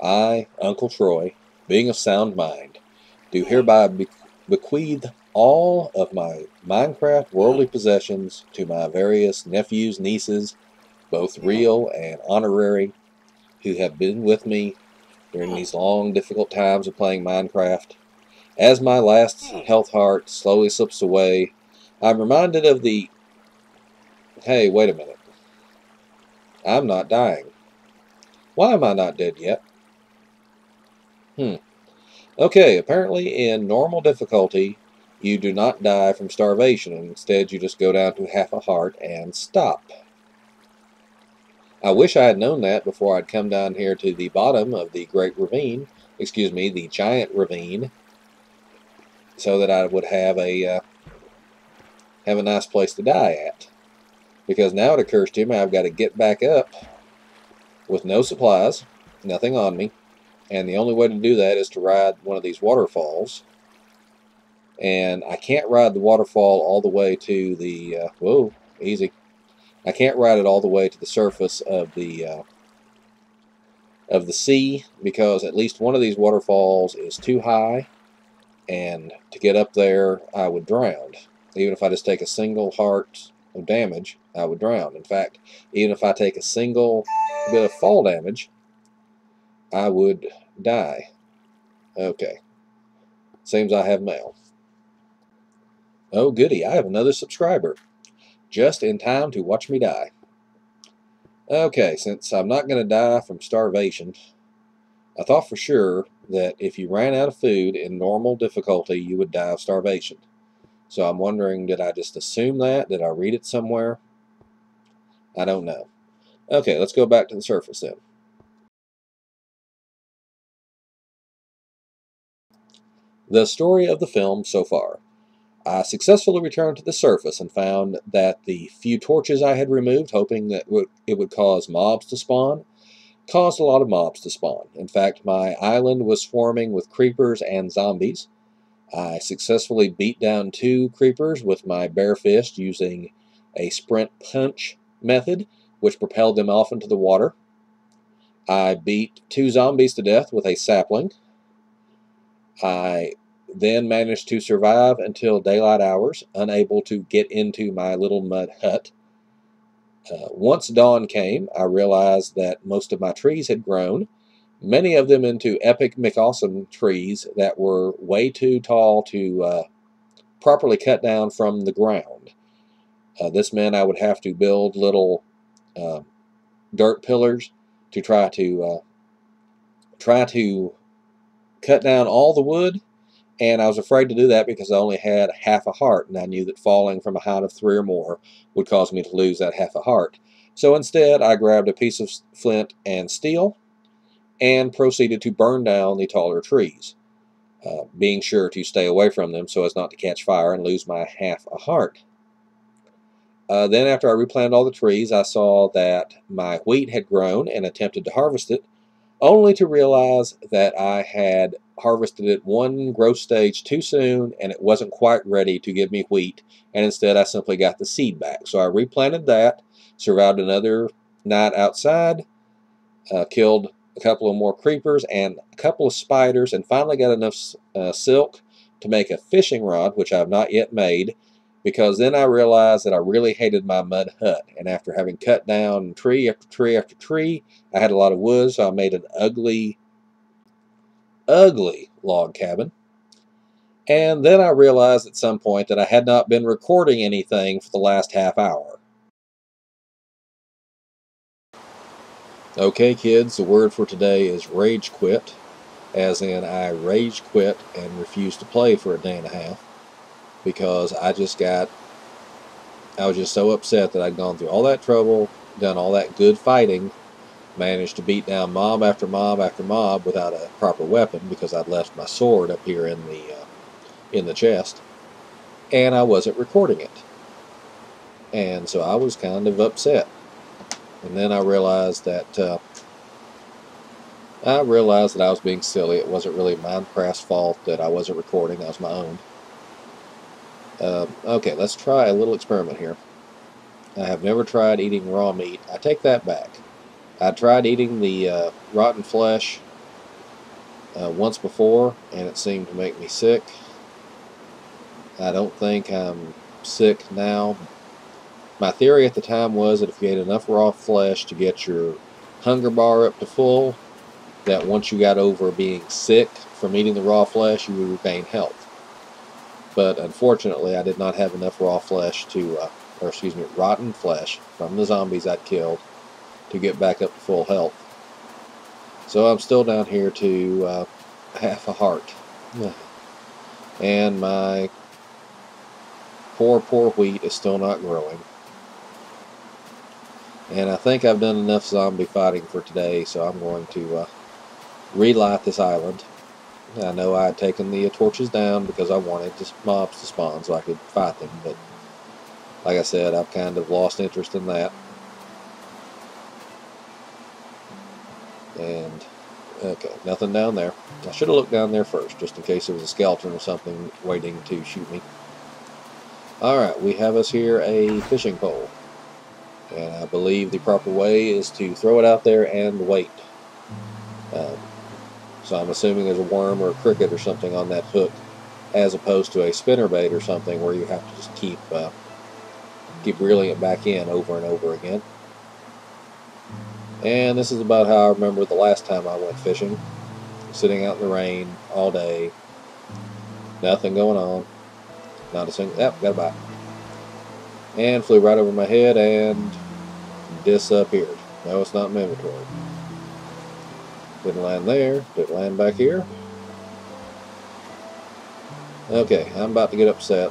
I, Uncle Troy, being of sound mind, do hereby bequeath all of my Minecraft worldly possessions to my various nephews, nieces, both real and honorary, who have been with me during these long, difficult times of playing Minecraft. As my last health heart slowly slips away, I'm reminded of the, hey, wait a minute, I'm not dying. Why am I not dead yet? Okay, apparently in normal difficulty, you do not die from starvation, and instead you just go down to half a heart and stop. I wish I had known that before I'd come down here to the bottom of the Great Ravine, excuse me, the Giant Ravine, so that I would have a nice place to die at. Because now it occurs to me I've got to get back up with no supplies, nothing on me, and the only way to do that is to ride one of these waterfalls. And I can't ride the waterfall all the way to the, whoa, easy. I can't ride it all the way to the surface of the sea, because at least one of these waterfalls is too high, and to get up there I would drown. Even if I just take a single heart of damage, I would drown. In fact, even if I take a single bit of fall damage, I would die. Okay. Seems I have mail. Oh goody, I have another subscriber. Just in time to watch me die. Okay, since I'm not going to die from starvation, I thought for sure that if you ran out of food in normal difficulty, you would die of starvation. So I'm wondering, did I just assume that? Did I read it somewhere? I don't know. Okay, let's go back to the surface then. The story of the film so far. I successfully returned to the surface and found that the few torches I had removed, hoping that it would cause mobs to spawn, caused a lot of mobs to spawn. In fact, my island was swarming with creepers and zombies. I successfully beat down 2 creepers with my bare fist using a sprint punch method, which propelled them off into the water. I beat 2 zombies to death with a sapling. I then managed to survive until daylight hours, unable to get into my little mud hut. Once dawn came, I realized that most of my trees had grown, many of them into epic McAwesome trees that were way too tall to properly cut down from the ground. This meant I would have to build little uh, dirt pillars to try to cut down all the wood, and I was afraid to do that because I only had half a heart, and I knew that falling from a height of 3 or more would cause me to lose that half a heart. So instead, I grabbed a piece of flint and steel and proceeded to burn down the taller trees, being sure to stay away from them so as not to catch fire and lose my half a heart. Then after I replanted all the trees, I saw that my wheat had grown and attempted to harvest it, only to realize that I had harvested it 1 growth stage too soon and it wasn't quite ready to give me wheat, and instead I simply got the seed back. So I replanted that, survived another night outside, killed a couple of more creepers and a couple of spiders, and finally got enough silk to make a fishing rod, which I've not yet made, because then I realized that I really hated my mud hut. And after having cut down tree after tree after tree, I had a lot of wood, so I made an ugly, ugly log cabin. And then I realized at some point that I had not been recording anything for the last half hour. Okay, kids, the word for today is rage quit, as in I rage quit and refused to play for a day and a half because I was just so upset that I'd gone through all that trouble, done all that good fighting, managed to beat down mob after mob after mob without a proper weapon because I'd left my sword up here in the chest, and I wasn't recording it. And so I was kind of upset. And then I realized that I was being silly. It wasn't really Minecraft's fault that I wasn't recording. That was my own. Okay, let's try a little experiment here. I have never tried eating raw meat. I take that back. I tried eating the rotten flesh once before, and it seemed to make me sick. I don't think I'm sick now. My theory at the time was that if you ate enough raw flesh to get your hunger bar up to full, that once you got over being sick from eating the raw flesh, you would regain health. But unfortunately, I did not have enough raw flesh rotten flesh from the zombies I'd killed to get back up to full health. So I'm still down here to half a heart. And my poor wheat is still not growing. And I think I've done enough zombie fighting for today, so I'm going to relight this island. I know I had taken the torches down because I wanted mobs to spawn so I could fight them, but like I said, I've kind of lost interest in that. And, okay, nothing down there. I should have looked down there first, just in case there was a skeleton or something waiting to shoot me. Alright, we have us here a fishing pole. And I believe the proper way is to throw it out there and wait. So I'm assuming there's a worm or a cricket or something on that hook, as opposed to a spinnerbait or something where you have to just keep reeling it back in over and over again. And this is about how I remember the last time I went fishing. Sitting out in the rain all day, nothing going on, not a single, got a bite. And flew right over my head and disappeared. No, it's not in my inventory. Didn't land there, didn't land back here. Okay, I'm about to get upset.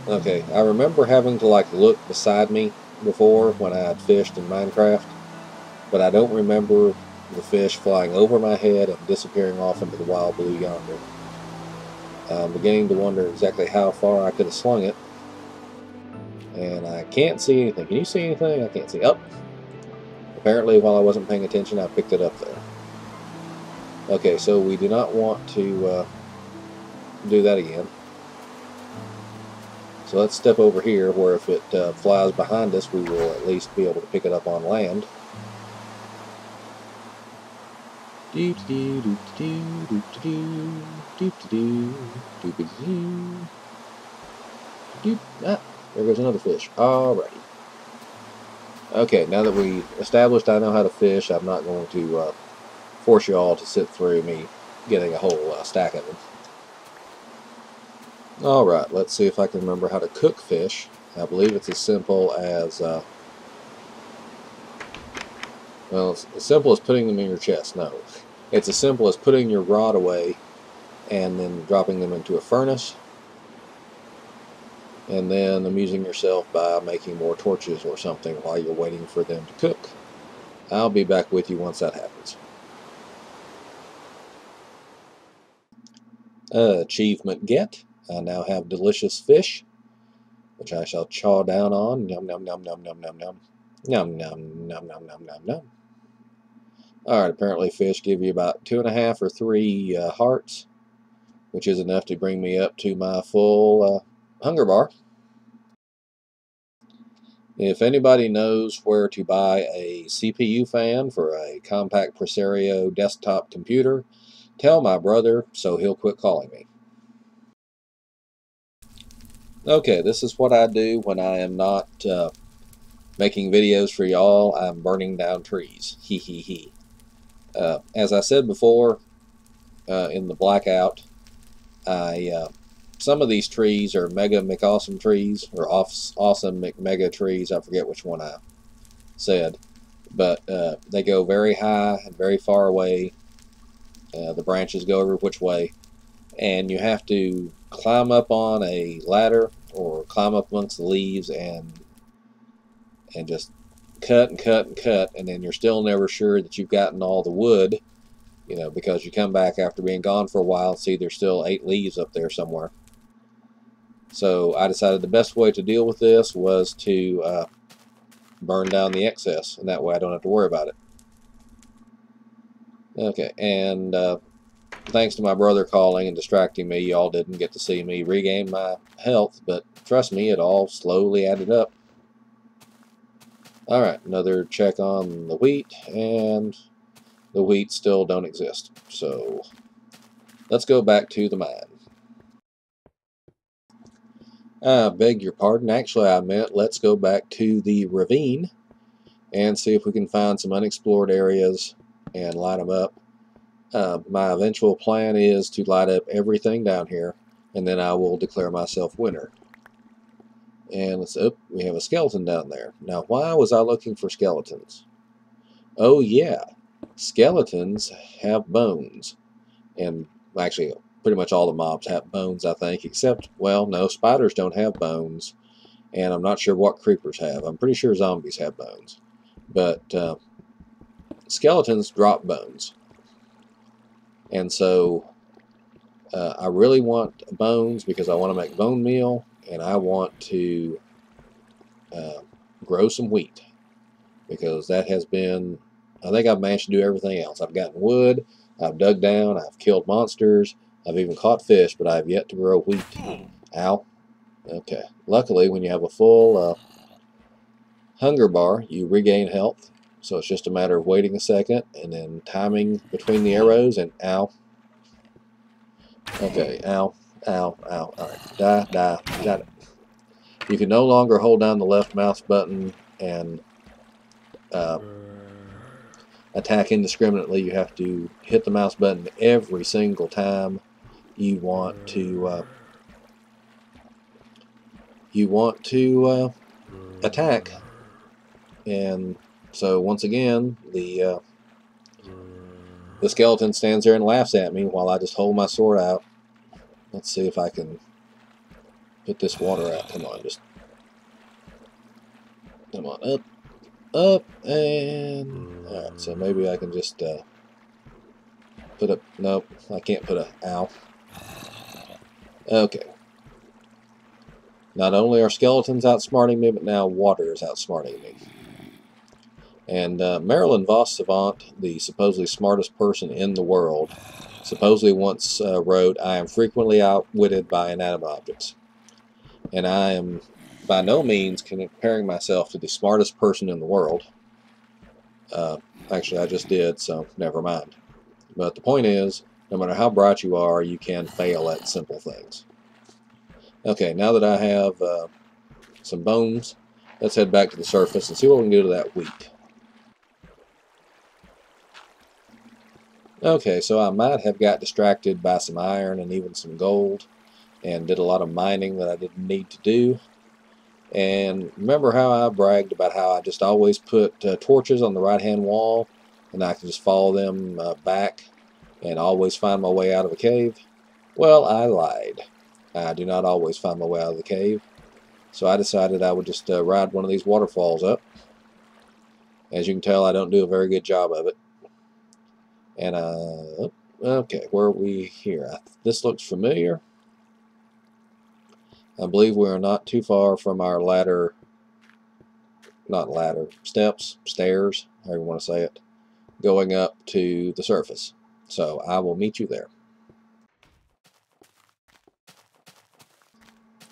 Okay, I remember having to look beside me before when I had fished in Minecraft, but I don't remember the fish flying over my head and disappearing off into the wild blue yonder. I'm beginning to wonder exactly how far I could have slung it, and I can't see anything. Can you see anything? I can't see. Oh, apparently while I wasn't paying attention, I picked it up there. Okay, so we do not want to do that again. So let's step over here where if it flies behind us, we will at least be able to pick it up on land. Ah, there goes another fish. Alrighty. Okay, now that we established I know how to fish, I'm not going to force you all to sit through me getting a whole stack of them. Alright, let's see if I can remember how to cook fish. I believe it's as simple as, well, it's as simple as putting them in your chest. No. It's as simple as putting your rod away and then dropping them into a furnace, and then amusing yourself by making more torches or something while you're waiting for them to cook. I'll be back with you once that happens. Achievement get. I now have delicious fish, which I shall chaw down on. Yum, yum, yum, yum, yum, yum, yum. Yum, yum, yum, yum, yum, yum, yum. Alright, apparently fish give you about 2.5 or 3 hearts, which is enough to bring me up to my full hunger bar. If anybody knows where to buy a CPU fan for a compact Presario desktop computer, tell my brother so he'll quit calling me. Okay, this is what I do when I am not making videos for y'all. I'm burning down trees. Hee hee hee. As I said before in the blackout, some of these trees are mega McAwesome trees, or awesome McMega trees. I forget which one I said. But they go very high and very far away. The branches go every which way. And you have to climb up on a ladder or climb up amongst the leaves and just cut and cut and cut, and then you're still never sure that you've gotten all the wood, you know, because you come back after being gone for a while and see there's still 8 leaves up there somewhere. So I decided the best way to deal with this was to burn down the excess, and that way I don't have to worry about it. Okay, and thanks to my brother calling and distracting me, y'all didn't get to see me regain my health, but trust me, it all slowly added up. Alright, another check on the wheat, and the wheat still don't exist. So, let's go back to the mine. I beg your pardon, actually I meant let's go back to the ravine and see if we can find some unexplored areas and light them up. My eventual plan is to light up everything down here, and then I will declare myself winner. And let's, oh, we have a skeleton down there. Now, why was I looking for skeletons? Oh yeah, skeletons have bones. And actually, pretty much all the mobs have bones, I think, except, well, no, spiders don't have bones. And I'm not sure what creepers have. I'm pretty sure zombies have bones. But skeletons drop bones. And so I really want bones because I want to make bone meal, and I want to grow some wheat, because that has been, I think I've managed to do everything else. I've gotten wood, I've dug down, I've killed monsters, I've even caught fish, but I've yet to grow wheat. Ow. Okay. Luckily, when you have a full hunger bar, you regain health. So it's just a matter of waiting a second and then timing between the arrows, and ow. Okay, ow, ow, ow. Alright, die, die, got it. You can no longer hold down the left mouse button and attack indiscriminately. You have to hit the mouse button every single time you want to attack. And so once again, the skeleton stands there and laughs at me while I just hold my sword out. Let's see if I can put this water out. Come on, just come on, up, up, and alright, so maybe I can just put a, nope, I can't put a, ow. Okay. Not only are skeletons outsmarting me, but now water is outsmarting me. And Marilyn Vos Savant, the supposedly smartest person in the world, supposedly once wrote, "I am frequently outwitted by inanimate objects." And I am by no means comparing myself to the smartest person in the world. Actually, I just did, so never mind. But the point is, no matter how bright you are, you can fail at simple things. Okay, now that I have some bones, let's head back to the surface and see what we can do to that wheat. Okay, so I might have got distracted by some iron and even some gold, and did a lot of mining that I didn't need to do. And remember how I bragged about how I just always put torches on the right-hand wall, and I can just follow them back and always find my way out of a cave? Well, I lied. I do not always find my way out of the cave. So I decided I would just ride one of these waterfalls up. As you can tell, I don't do a very good job of it. And, okay, where are we here? This looks familiar. I believe we are not too far from our ladder, not ladder, steps, stairs, however you want to say it, going up to the surface. So I will meet you there.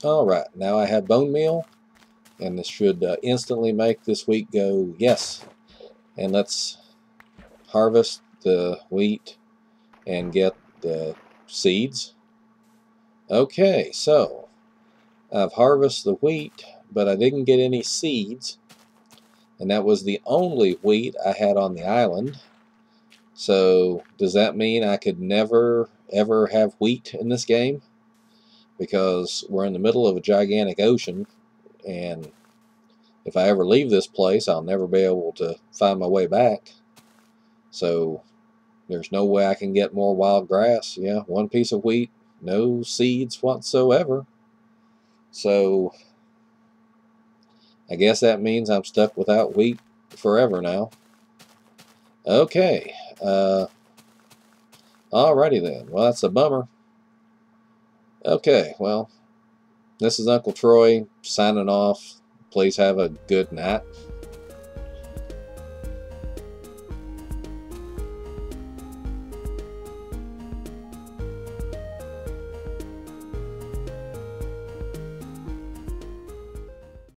Alright, now I have bone meal, and this should instantly make this wheat go yes. And let's harvest the wheat and get the seeds. Okay, so I've harvested the wheat, but I didn't get any seeds, and that was the only wheat I had on the island. So does that mean I could never ever have wheat in this game? Because we're in the middle of a gigantic ocean, and if I ever leave this place, I'll never be able to find my way back. So there's no way I can get more wild grass. Yeah, one piece of wheat, no seeds whatsoever. So I guess that means I'm stuck without wheat forever now. Okay. Alrighty then. Well, that's a bummer. Okay, well, this is Uncle Troy signing off. Please have a good night.